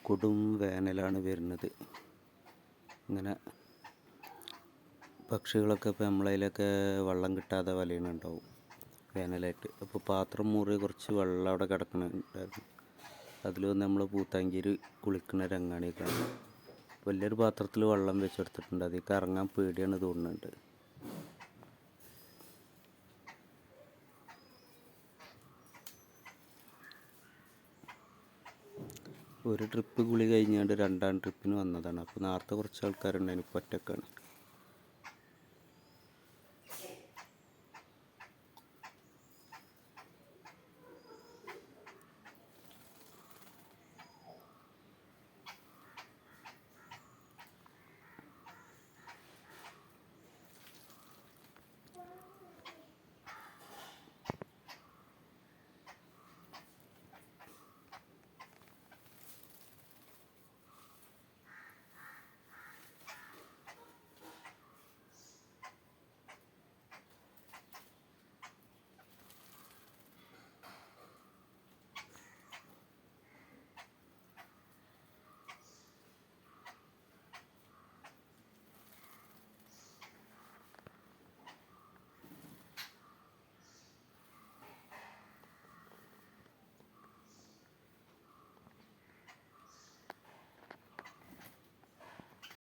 കൊടും വേനലാണ് വരുന്നത്. ഇങ്ങനെ പക്ഷികളൊക്കെ ഇപ്പോൾ നമ്മളതിലൊക്കെ വെള്ളം കിട്ടാതെ വലയുന്നുണ്ടാവും വേനലായിട്ട്. അപ്പോൾ പാത്രം മൂറി കുറച്ച് വെള്ളം അവിടെ കിടക്കുന്നുണ്ടായിരുന്നു. അതിൽ വന്ന് നമ്മൾ പൂത്താഞ്ചേരി കുളിക്കുന്ന രംഗാണ് ഈ കാണുന്നത്. വലിയൊരു പാത്രത്തിൽ വെള്ളം വെച്ചെടുത്തിട്ടുണ്ട്. അതിലേക്ക് ഇറങ്ങാൻ പേടിയാണ് തോന്നുന്നുണ്ട്. ഒരു ട്രിപ്പ് കുളി കഴിഞ്ഞാണ്ട് രണ്ടാം ട്രിപ്പിന് വന്നതാണ്. അപ്പോൾ നേരത്തെ കുറച്ച് ആൾക്കാരുണ്ടായിരുന്നു, ഇപ്പോൾ ഒറ്റക്കാണ്.